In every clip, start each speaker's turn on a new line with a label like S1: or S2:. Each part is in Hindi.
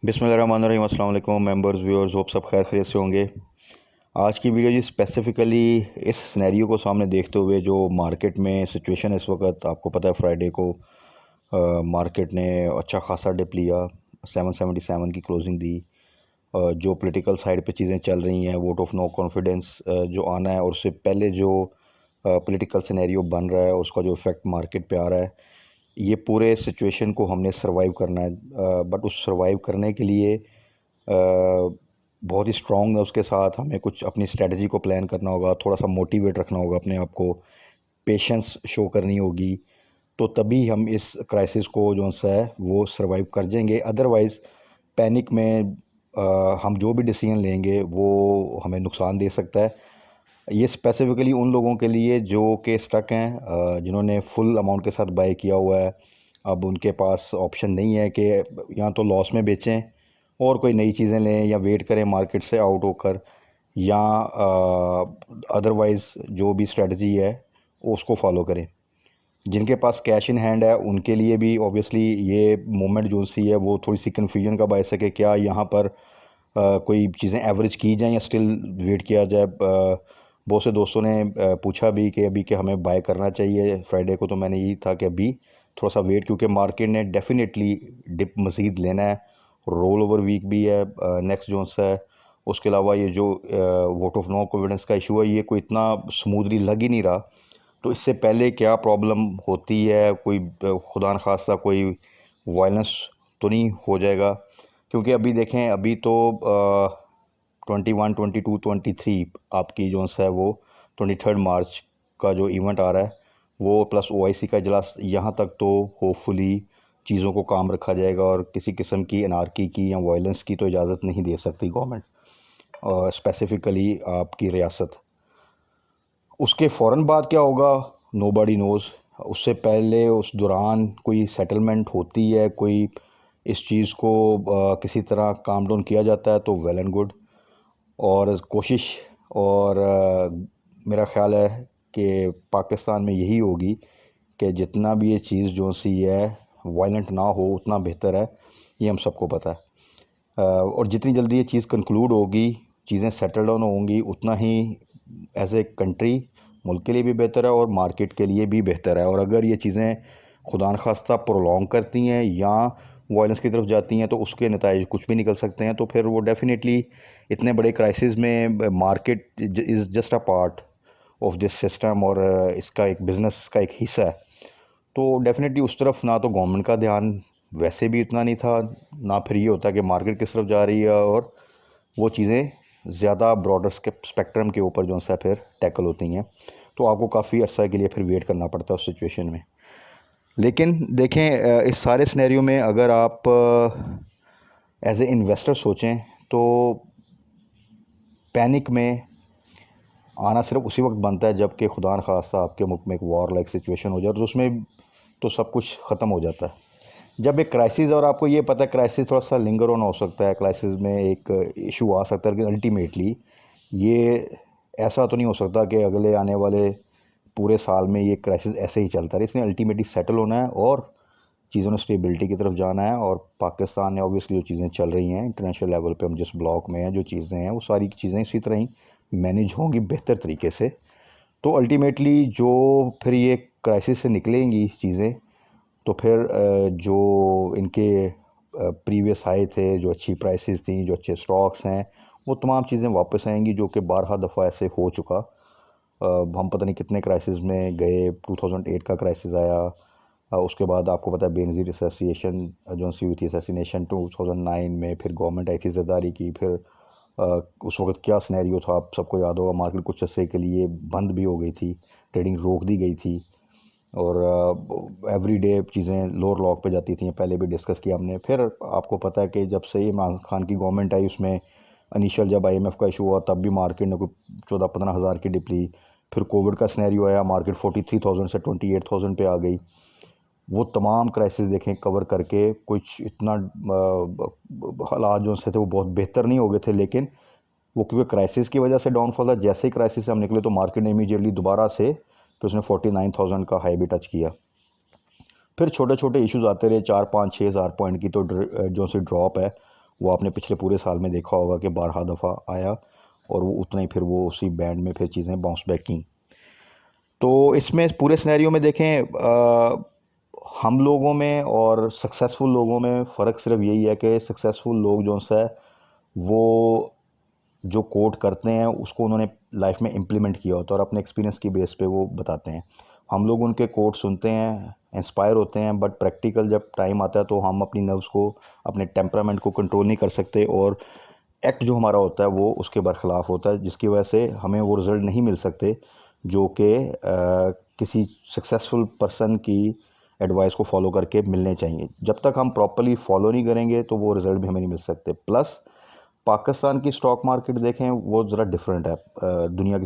S1: बिस्मिल्लाहिर्रहमानिर्रहीम। अस्सलाम वालेकुम मेंबर्स व्यूअर्स, होप सब खैर खैरियत से होंगे। आज की वीडियो जी स्पेसिफ़िकली इस सिनेरियो को सामने देखते हुए जो मार्केट में सिचुएशन है इस वक्त, आपको पता है फ्राइडे को मार्केट ने अच्छा खासा डिप लिया, 777 की क्लोजिंग दी। जो पॉलिटिकल साइड पे चीज़ें चल रही हैं, वोट ऑफ नो कॉन्फिडेंस जो आना है और उससे पहले जो पॉलिटिकल सिनेरियो बन रहा है उसका जो इफ़ेक्ट मार्केट पे आ रहा है, ये पूरे सिचुएशन को हमने सरवाइव करना है। बट उस सरवाइव करने के लिए बहुत ही स्ट्रॉन्ग है, उसके साथ हमें कुछ अपनी स्ट्रेटजी को प्लान करना होगा, थोड़ा सा मोटिवेट रखना होगा अपने आप को, पेशेंस शो करनी होगी। तो तभी हम इस क्राइसिस को जो सा है वो सरवाइव कर जाएंगे। अदरवाइज़ पैनिक में हम जो भी डिसीजन लेंगे वो हमें नुकसान दे सकता है। ये स्पेसिफ़िकली उन लोगों के लिए जो कि स्टक हैं, जिन्होंने फुल अमाउंट के साथ बाय किया हुआ है। अब उनके पास ऑप्शन नहीं है कि या तो लॉस में बेचें और कोई नई चीज़ें लें या वेट करें मार्केट से आउट होकर, या अदरवाइज़ जो भी स्ट्रेटजी है उसको फॉलो करें। जिनके पास कैश इन हैंड है उनके लिए भी ऑब्वियसली ये मोमेंट जो सी है वो थोड़ी सी कन्फ्यूजन का बायस है कि क्या यहाँ पर कोई चीज़ें एवरेज की जाएँ या स्टिल वेट किया जाए। बहुत से दोस्तों ने पूछा भी कि अभी कि हमें बाय करना चाहिए फ्राइडे को, तो मैंने यही था कि अभी थोड़ा सा वेट, क्योंकि मार्केट ने डेफिनेटली डिप मज़ीद लेना है। रोल ओवर वीक भी है नेक्स्ट जोन सा है। उसके अलावा ये जो वोट ऑफ नो कॉन्फिडेंस का इशू है, ये कोई इतना स्मूथली लग ही नहीं रहा। तो इससे पहले क्या प्रॉब्लम होती है, कोई खुदा न खास्ता कोई वायलेंस तो नहीं हो जाएगा। क्योंकि अभी देखें, अभी तो 21, 22, 23 आपकी जो है वो 23 मार्च का जो इवेंट आ रहा है वो प्लस OIC का इजलास, यहाँ तक तो होपफुली चीज़ों को काम रखा जाएगा और किसी किस्म की अनार्की की या वायलेंस की तो इजाज़त नहीं दे सकती गवर्नमेंट, और स्पेसिफ़िकली आपकी रियासत। उसके फ़ौरन बाद क्या होगा, नोबडी नोज़। उससे पहले उस दौरान कोई सेटलमेंट होती है, कोई इस चीज़ को किसी तरह काम डाउन किया जाता है तो वेल एंड गुड। और कोशिश और मेरा ख़्याल है कि पाकिस्तान में यही होगी कि जितना भी ये चीज़ जो सी है वायलेंट ना हो उतना बेहतर है, ये हम सबको पता है। और जितनी जल्दी ये चीज़ कंक्लूड होगी, चीज़ें सेटल डाउन होंगी, उतना ही एज ए कंट्री मुल्क के लिए भी बेहतर है और मार्केट के लिए भी बेहतर है। और अगर ये चीज़ें खुदा न खास्ता प्रोलॉन्ग करती हैं या वायलेंस की तरफ जाती हैं तो उसके नताइज कुछ भी निकल सकते हैं। तो फिर वो डेफिनेटली इतने बड़े क्राइसिस में market is just a part of this system, और इसका एक बिज़नेस का एक हिस्सा है। तो डेफिनेटली उस तरफ ना तो गवर्नमेंट का ध्यान वैसे भी इतना नहीं था, ना फिर ये होता कि मार्केट किस तरफ जा रही है, और वो चीज़ें ज़्यादा ब्रॉडर स्पेक्ट्रम के ऊपर जो सा फिर टैकल होती हैं। तो आपको काफ़ी अर्सा के लिए फिर वेट करना पड़ता है उस सिचुएशन में। लेकिन देखें, इस सारे सिनेरियो में अगर आप एज ए इन्वेस्टर सोचें तो पैनिक में आना सिर्फ उसी वक्त बनता है जब कि खुदा न खास्ता आपके मुल्क में एक वॉर लाइक सिचुएशन हो जाए, तो उसमें तो सब कुछ ख़त्म हो जाता है। जब एक क्राइसिस, और आपको ये पता है क्राइसिस थोड़ा सा लिंगर ऑन हो सकता है, क्राइसिस में एक इशू आ सकता है, लेकिन अल्टीमेटली ये ऐसा तो नहीं हो सकता कि अगले आने वाले पूरे साल में ये क्राइसिस ऐसे ही चलता रहे। इसने अल्टीमेटली सेटल होना है और चीज़ों ने स्टेबिलिटी की तरफ जाना है। और पाकिस्तान में ऑब्वियसली जो चीज़ें चल रही हैं इंटरनेशनल लेवल पे, हम जिस ब्लॉक में हैं, जो चीज़ें हैं वो सारी चीज़ें इसी तरह ही मैनेज होंगी बेहतर तरीके से। तो अल्टीमेटली जो फिर ये क्राइसिस से निकलेंगी चीज़ें, तो फिर जो इनके प्रीवियस हाई थे, जो अच्छी प्राइसेस थी, जो अच्छे स्टॉक्स हैं, वो तमाम चीज़ें वापस आएंगी, जो कि बारहा दफ़ा ऐसे हो चुका। हम पता नहीं कितने क्राइसिस में गए, 2008 का क्राइसिस आया, उसके बाद आपको पता है बेनज़ीर एसोसिएशन जो सी हुई थी, असैसिनेशन 2009 में, फिर गवर्नमेंट आई थी ज़रदारी की। फिर उस वक्त क्या सिनेरियो था आप सबको याद होगा, मार्केट कुछ अर्से के लिए बंद भी हो गई थी, ट्रेडिंग रोक दी गई थी, और एवरी डे चीज़ें लोअर लॉक पे जाती थी, पहले भी डिस्कस किया हमने। फिर आपको पता है कि जब से इमरान खान की गवर्नमेंट आई, उसमें इनिशियल जब IMF का इशू हुआ तब भी मार्केट ने कोई 14-15 हज़ार की डिप ली। फिर कोविड का सिनेरियो आया, मार्केट 43,000 से 28,000 पे आ गई। वो तमाम क्राइसिस देखें कवर करके कुछ इतना हालात जो से थे वो बहुत बेहतर नहीं हो गए थे, लेकिन वो क्योंकि क्राइसिस की वजह से डाउनफॉल था। जैसे ही क्राइसिस से हम निकले तो मार्केट ने इमीडिएटली दोबारा से फिर उसने 49,000 का हाई भी टच किया। फिर छोटे छोटे इश्यूज आते रहे, 4, 5, 6 हज़ार पॉइंट की तो जो सी ड्रॉप है वो आपने पिछले पूरे साल में देखा होगा कि 12 दफ़ा आया और वो उतना ही फिर वो उसी बैंड में फिर चीज़ें बाउंस बैक की। तो इसमें पूरे सिनेरियो में देखें, हम लोगों में और सक्सेसफुल लोगों में फ़र्क सिर्फ यही है कि सक्सेसफुल लोग जो है वो जो कोट करते हैं उसको उन्होंने लाइफ में इम्प्लीमेंट किया होता है और अपने एक्सपीरियंस की बेस पे वो बताते हैं। हम लोग उनके कोट सुनते हैं, इंस्पायर होते हैं, बट प्रैक्टिकल जब टाइम आता है तो हम अपनी नर्व्स को, अपने टेम्परामेंट को कंट्रोल नहीं कर सकते और एक्ट जो हमारा होता है वो उसके बरखिलाफ़ होता है, जिसकी वजह से हमें वो रिज़ल्ट नहीं मिल सकते जो कि किसी सक्सेसफुल पर्सन की एडवाइस को फॉलो करके मिलने चाहिए। जब तक हम प्रॉपर्ली फॉलो नहीं करेंगे तो वो रिज़ल्ट भी हमें नहीं मिल सकते। प्लस पाकिस्तान की स्टॉक मार्केट देखें, वो ज़रा डिफरेंट है दुनिया की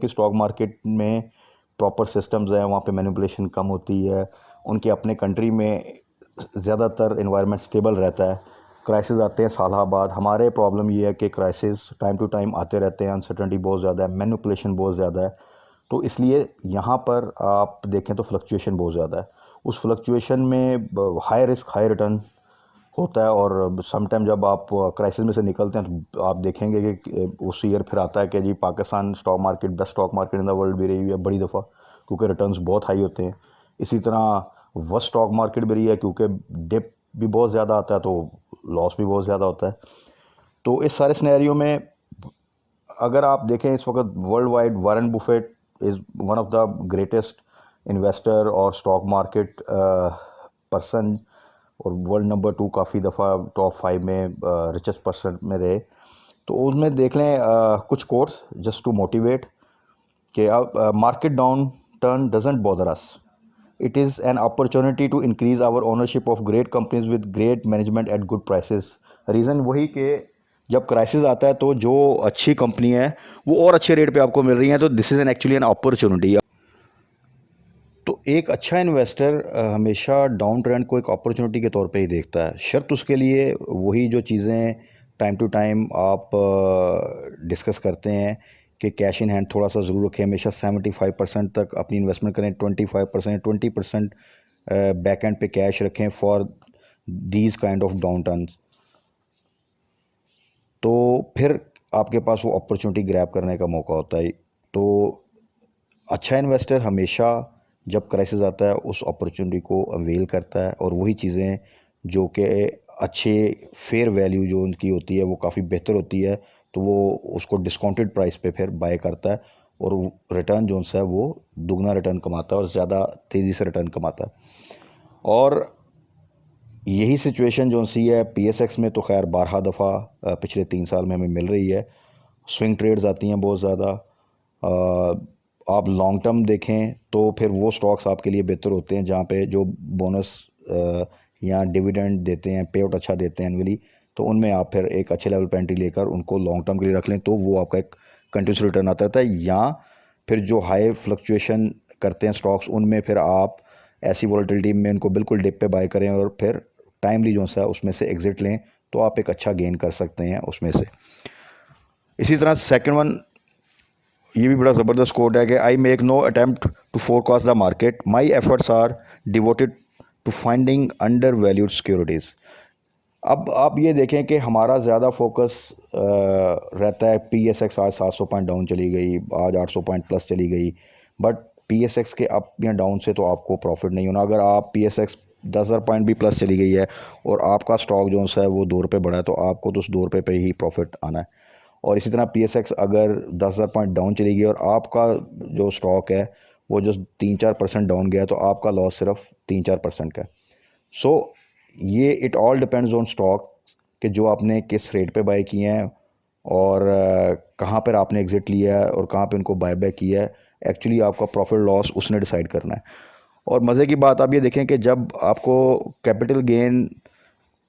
S1: स्टॉक मार्केट में प्रॉपर सिस्टम्स हैं, वहाँ पे मैनिपुलेशन कम होती है। उनके अपने कंट्री में ज़्यादातर इन्वायरमेंट स्टेबल रहता है। क्राइसिस आते हैं साल बाद। हमारे प्रॉब्लम ये है कि क्राइसिस टाइम टू टाइम आते रहते हैं, अनसर्टेनिटी बहुत ज़्यादा है, मैनिपुलेशन बहुत ज़्यादा है। तो इसलिए यहाँ पर आप देखें तो फ्लक्चुएशन बहुत ज़्यादा है। उस फ्लक्चुएशन में हाई रिस्क हाई रिटर्न होता है और सम टाइम जब आप क्राइसिस में से निकलते हैं तो आप देखेंगे कि उस ईयर फिर आता है कि जी Pakistan stock market best stock market in the world भी रही है बड़ी दफ़ा, क्योंकि रिटर्न्स बहुत हाई होते हैं। इसी तरह वर्स्ट स्टॉक मार्केट भी रही है, क्योंकि डिप भी बहुत ज़्यादा आता है तो लॉस भी बहुत ज़्यादा होता है। तो इस सारे सिनेरियो में अगर आप देखें इस वक्त world wide Warren Buffett is one of the greatest investor और स्टॉक मार्केट पर्सन, और वर्ल्ड नंबर 2 काफ़ी दफ़ा टॉप 5 में रिचेस्ट पर्सन में रहे। तो उसमें देख लें कुछ कोट्स जस्ट टू मोटिवेट कि market downturn doesn't bother us, it is an opportunity to increase our ownership of great companies with great management at good prices. Reason वही कि जब क्राइसिस आता है तो जो अच्छी कंपनी है वो और अच्छे रेट पे आपको मिल रही हैं, तो this is an actually an opportunity. तो एक अच्छा इन्वेस्टर हमेशा डाउन ट्रेंड को एक अपॉर्चुनिटी के तौर पे ही देखता है। शर्त उसके लिए वही जो चीज़ें टाइम टू टाइम आप डिस्कस करते हैं कि कैश इन हैंड थोड़ा सा ज़रूर रखें, हमेशा 75% तक अपनी इन्वेस्टमेंट करें, 25% 20% बैक एंड पे कैश रखें for these kind of down turns. तो फिर आपके पास वो अपॉर्चुनिटी ग्रैब करने का मौका होता है। तो अच्छा इन्वेस्टर हमेशा जब क्राइसिस आता है उस अपॉर्चुनिटी को अवेल करता है और वही चीज़ें जो कि अच्छे फेयर वैल्यू जो उनकी होती है वो काफ़ी बेहतर होती है, तो वो उसको डिस्काउंटेड प्राइस पे फिर बाय करता है और रिटर्न जो है वो दुगना रिटर्न कमाता है और ज़्यादा तेज़ी से रिटर्न कमाता है। और यही सिचुएशन जो सी है PSX में तो खैर 12 दफ़ा पिछले 3 साल में हमें मिल रही है। स्विंग ट्रेड्स आती हैं बहुत ज़्यादा। आप लॉन्ग टर्म देखें तो फिर वो स्टॉक्स आपके लिए बेहतर होते हैं जहाँ पे जो बोनस या डिविडेंड देते हैं, पे आउट अच्छा देते हैं एनुअली, तो उनमें आप फिर एक अच्छे लेवल पे एंट्री लेकर उनको लॉन्ग टर्म के लिए रख लें तो वो आपका एक कंटिन्यूस रिटर्न आता रहता है। या फिर जो हाई फ्लक्चुएशन करते हैं स्टॉक्स, उनमें फिर आप ऐसी वॉलेटिलिटी में उनको बिल्कुल डिप पे बाय करें और फिर टाइमली जो सा उसमें से एग्ज़िट लें, तो आप एक अच्छा गेन कर सकते हैं उसमें से। इसी तरह सेकंड वन, ये भी बड़ा ज़बरदस्त कोड है कि I make no attempt to forecast the market, my efforts are devoted to finding undervalued securities. अब आप ये देखें कि हमारा ज़्यादा फोकस रहता है PSX आज 700 पॉइंट डाउन चली गई, आज 800 पॉइंट प्लस चली गई, बट PSX के अप या डाउन से तो आपको प्रॉफिट नहीं होना। अगर आप PSX 10,000 पॉइंट भी प्लस चली गई है और आपका स्टॉक जो है वो ₹2 बढ़ा है, तो आपको तो उस ₹2 पे ही प्रॉफिट आना है। और इसी तरह PSX अगर 10,000 पॉइंट डाउन चली गई और आपका जो स्टॉक है वो जो 3-4% डाउन गया, तो आपका लॉस सिर्फ 3-4% का है। सो ये it all depends on stock कि जो आपने किस रेट पे बाय किए हैं और कहाँ पर आपने एग्ज़िट लिया है और कहाँ पे उनको बाय बैक किया है। एक्चुअली आपका प्रॉफिट लॉस उसने डिसाइड करना है। और मज़े की बात आप ये देखें कि जब आपको कैपिटल गेन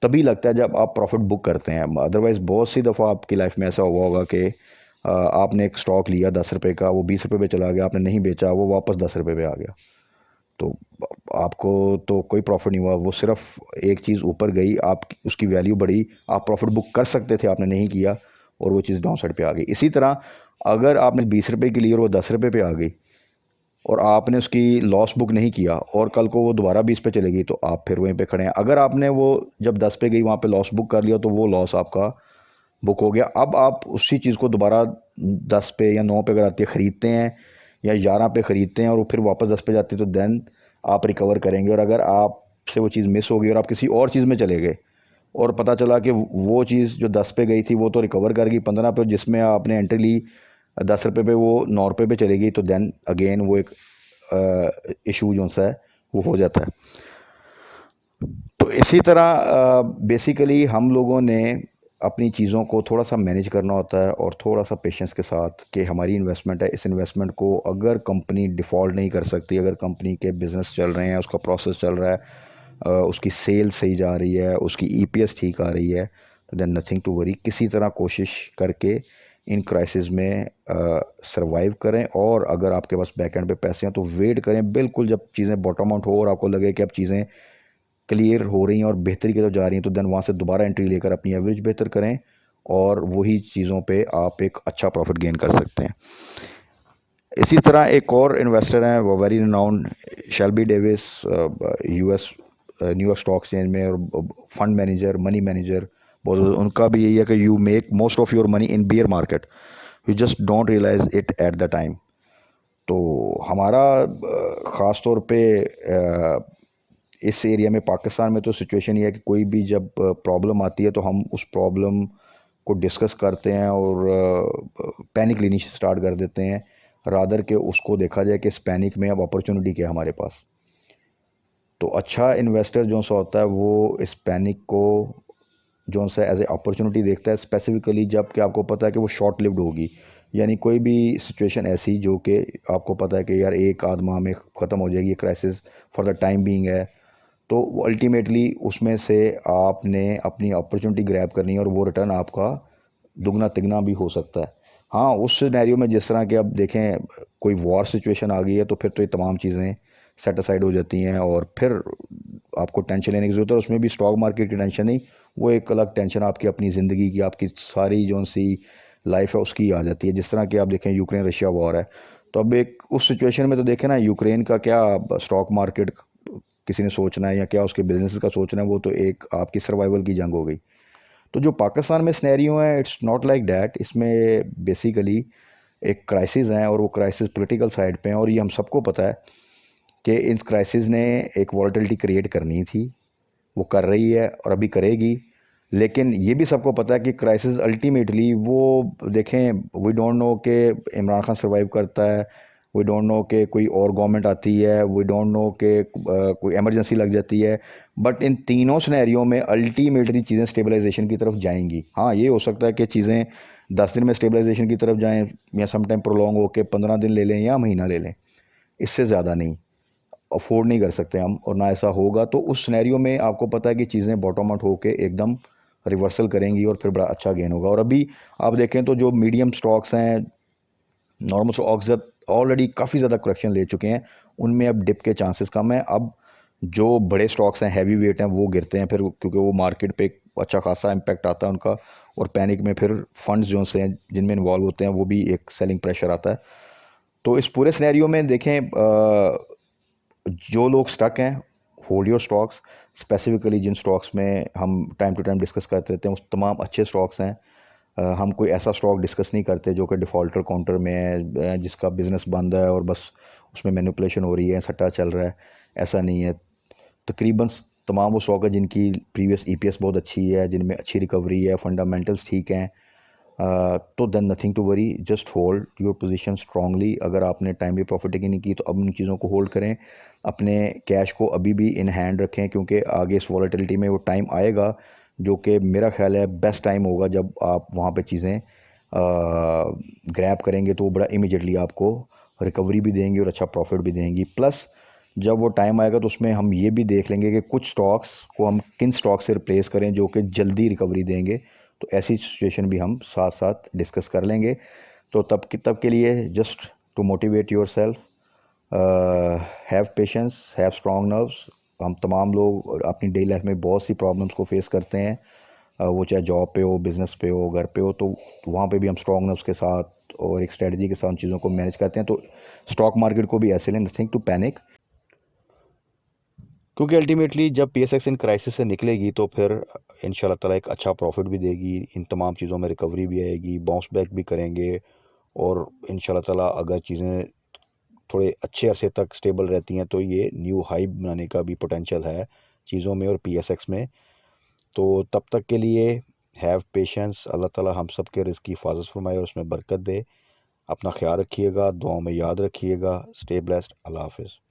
S1: तभी लगता है जब आप प्रॉफिट बुक करते हैं, अदरवाइज़ बहुत सी दफ़ा आपकी लाइफ में ऐसा हुआ होगा कि आपने एक स्टॉक लिया ₹10 का, वो ₹20 पे चला गया, आपने नहीं बेचा, वो वापस ₹10 पे आ गया, तो आपको तो कोई प्रॉफिट नहीं हुआ। वो सिर्फ एक चीज़ ऊपर गई, आप उसकी वैल्यू बढ़ी, आप प्रॉफिट बुक कर सकते थे, आपने नहीं किया और वो चीज़ डाउन साइड पे आ गई। इसी तरह अगर आपने ₹20 की ली और वो ₹10 पे आ गई, और आपने उसकी लॉस बुक नहीं किया और कल को वो दोबारा 20 पे चलेगी तो आप फिर वहीं पे खड़े हैं। अगर आपने वो जब 10 पे गई वहाँ पे लॉस बुक कर लिया तो वो लॉस आपका बुक हो गया। अब आप उसी चीज़ को दोबारा 10 पे या 9 पे अगर आती है ख़रीदते हैं या 11 पे ख़रीदते हैं और वो फिर वापस 10 पे जाती है तो देन आप रिकवर करेंगे। और अगर आपसे वो चीज़ मिस हो गई और आप किसी और चीज़ में चले गए और पता चला कि वो चीज़ जो 10 पे गई थी वो तो रिकवर कर गई 15 पे, जिसमें आपने एंट्री ली 10 रुपये पे, वो 9 रुपये पे चलेगी, तो देन अगेन वो एक इशू जो सा है वो हो जाता है। तो इसी तरह बेसिकली हम लोगों ने अपनी चीज़ों को थोड़ा सा मैनेज करना होता है और थोड़ा सा पेशेंस के साथ कि हमारी इन्वेस्टमेंट है, इस इन्वेस्टमेंट को अगर कंपनी डिफ़ॉल्ट नहीं कर सकती, अगर कंपनी के बिज़नेस चल रहे हैं, उसका प्रोसेस चल रहा है, उसकी सेल सही जा रही है, उसकी ईपीएस ठीक आ रही है, तो देन नथिंग टू वरी। किसी तरह कोशिश करके इन क्राइसिस में सरवाइव करें। और अगर आपके पास बैक एंड पे पैसे हैं तो वेट करें, बिल्कुल जब चीज़ें बॉटम आउट हो और आपको लगे कि अब चीज़ें क्लियर हो रही हैं और बेहतरी की तरफ जा रही हैं, तो देन वहाँ से दोबारा एंट्री लेकर अपनी एवरेज बेहतर करें और वही चीज़ों पे आप एक अच्छा प्रॉफिट गेन कर सकते हैं। इसी तरह एक और इन्वेस्टर हैं, वो very renowned, Shelby Davis, US New York stock exchange में और फंड मैनेजर, मनी मैनेजर, बहुत उनका भी यही है कि you make most of your money in bear market, you just don't realize it at the time. तो हमारा ख़ास तौर पे इस एरिया में पाकिस्तान में तो सिचुएशन ये है कि कोई भी जब प्रॉब्लम आती है तो हम उस प्रॉब्लम को डिस्कस करते हैं और पैनिक लेनी स्टार्ट कर देते हैं, रादर के उसको देखा जाए कि इस पैनिक में अब अपॉर्चुनिटी क्या है हमारे पास। तो अच्छा इन्वेस्टर जो सा होता है वो इस पैनिक को जो सा एज ए अपॉर्चुनिटी देखता है, स्पेसिफिकली जब कि आपको पता है कि वो शॉर्ट लिव्ड होगी, यानी कोई भी सिचुएशन ऐसी जो कि आपको पता है कि यार एक आध माह में ख़त्म हो जाएगी, ये crisis for the time being है, तो वो अल्टीमेटली उसमें से आपने अपनी अपॉर्चुनिटी ग्रैब करनी है और वो रिटर्न आपका दुगना तिगना भी हो सकता है। हाँ, उस सिनेरियो में जिस तरह कि अब देखें कोई वॉर सिचुएशन आ गई है तो फिर तो ये तमाम चीज़ें सेट असाइड हो जाती हैं और फिर आपको टेंशन लेने की ज़रूरत है। उसमें भी स्टॉक मार्केट की टेंशन नहीं, वो एक अलग टेंशन आपकी अपनी ज़िंदगी की, आपकी सारी जो सी लाइफ है उसकी आ जाती है। जिस तरह कि आप देखें यूक्रेन रशिया वॉर है, तो अब एक उस सिचुएशन में तो देखें ना, यूक्रेन का क्या स्टॉक मार्केट किसी ने सोचना है या क्या उसके बिजनेस का सोचना है, वो तो एक आपकी सर्वाइवल की जंग हो गई। तो जो पाकिस्तान में सिनेरियो है इट्स नॉट लाइक दैट, इसमें बेसिकली एक क्राइसिस है और वो क्राइसिस पॉलिटिकल साइड पे है और ये हम सबको पता है कि इस क्राइसिस ने एक वॉलेटिलिटी क्रिएट करनी थी, वो कर रही है और अभी करेगी। लेकिन ये भी सबको पता है कि क्राइसिस अल्टीमेटली वो देखें, वी डोंट नो कि इमरान खान सर्वाइव करता है, वी डोंट नो कि कोई और गवर्नमेंट आती है, वी डोंट नो कि कोई इमरजेंसी लग जाती है, बट इन तीनों सिनेरियो में अल्टीमेटली चीज़ें स्टेबलाइजेशन की तरफ जाएंगी। हाँ, ये हो सकता है कि चीज़ें 10 दिन में स्टेबलाइजेशन की तरफ जाएं या सम टाइम प्रोलॉन्ग हो के 15 दिन ले लें या महीना ले लें, इससे ज़्यादा नहीं अफोर्ड नहीं कर सकते हम, और ना ऐसा होगा। तो उस सिनेरियो में आपको पता है कि चीज़ें बॉटम आउट होके एकदम रिवर्सल करेंगी और फिर बड़ा अच्छा गेन होगा। और अभी आप देखें तो जो मीडियम स्टॉक्स हैं, नॉर्मल स्टॉक्स ऑलरेडी काफ़ी ज़्यादा करेक्शन ले चुके हैं, उनमें अब डिप के चांसेस कम हैं। अब जो बड़े स्टॉक्स हैं, हैवी वेट हैं, वो गिरते हैं फिर, क्योंकि वो मार्केट पे एक अच्छा खासा इम्पैक्ट आता है उनका, और पैनिक में फिर फंड्स जो से हैं जिनमें इन्वॉल्व होते हैं वो भी एक सेलिंग प्रेशर आता है। तो इस पूरे सिनेरियो में देखें, जो लोग स्टक हैं, होल्ड योर स्टॉक्स। स्पेसिफिकली जिन स्टॉक्स में हम टाइम टू टाइम डिस्कस करते रहते हैं उस तमाम अच्छे स्टॉक्स हैं। हम कोई ऐसा स्टॉक डिस्कस नहीं करते जो कि डिफ़ॉल्टर काउंटर में है, जिसका बिज़नेस बंद है और बस उसमें मैनिपुलेशन हो रही है, सट्टा चल रहा है, ऐसा नहीं है। तकरीबन तमाम वो स्टॉक है जिनकी प्रीवियस ईपीएस बहुत अच्छी है, जिनमें अच्छी रिकवरी है, फंडामेंटल्स ठीक हैं, तो then nothing to worry, just hold your position strongly. अगर आपने टाइमली प्रॉफिट टेकिंग नहीं की तो अब उन चीज़ों को होल्ड करें, अपने कैश को अभी भी इन हैंड रखें, क्योंकि आगे इस वॉलेटिलिटी में वो टाइम आएगा जो कि मेरा ख्याल है बेस्ट टाइम होगा, जब आप वहाँ पे चीज़ें ग्रैब करेंगे तो वो बड़ा इमीडिएटली आपको रिकवरी भी देंगी और अच्छा प्रॉफिट भी देंगी। प्लस जब वो टाइम आएगा तो उसमें हम ये भी देख लेंगे कि कुछ स्टॉक्स को हम किन स्टॉक से रिप्लेस करें जो कि जल्दी रिकवरी देंगे, तो ऐसी सिचुएशन भी हम साथ साथ डिस्कस कर लेंगे। तो तब के लिए just to motivate yourself, have patience, have strong nerves. हम तमाम लोग अपनी डेली लाइफ में बहुत सी प्रॉब्लम्स को फेस करते हैं, वो चाहे जॉब पे हो, बिज़नेस पे हो, घर पे हो, तो वहाँ पे भी हम स्ट्रॉन्ग नर्व्स के साथ और एक स्ट्रेटजी के साथ उन चीज़ों को मैनेज करते हैं। तो स्टॉक मार्केट को भी ऐसे लें, नथिंग टू पैनिक, क्योंकि अल्टीमेटली जब PSX इन क्राइसिस से निकलेगी तो फिर इंशाल्लाह ताला एक अच्छा प्रॉफिट भी देगी, इन तमाम चीज़ों में रिकवरी भी आएगी, बाउंस बैक भी करेंगे और इंशाल्लाह ताला अगर चीज़ें थोड़े अच्छे अरसे तक स्टेबल रहती हैं तो ये न्यू हाई बनाने का भी पोटेंशियल है चीज़ों में और PSX में। तो तब तक के लिए हैव पेशेंस, अल्लाह ताला हम सब के रिज़्क़ की हिफाज़त फरमाए और उसमें बरकत दे। अपना ख्याल रखिएगा, दुआओं में याद रखिएगा। Stay blessed. अल्लाह हाफ़िज़।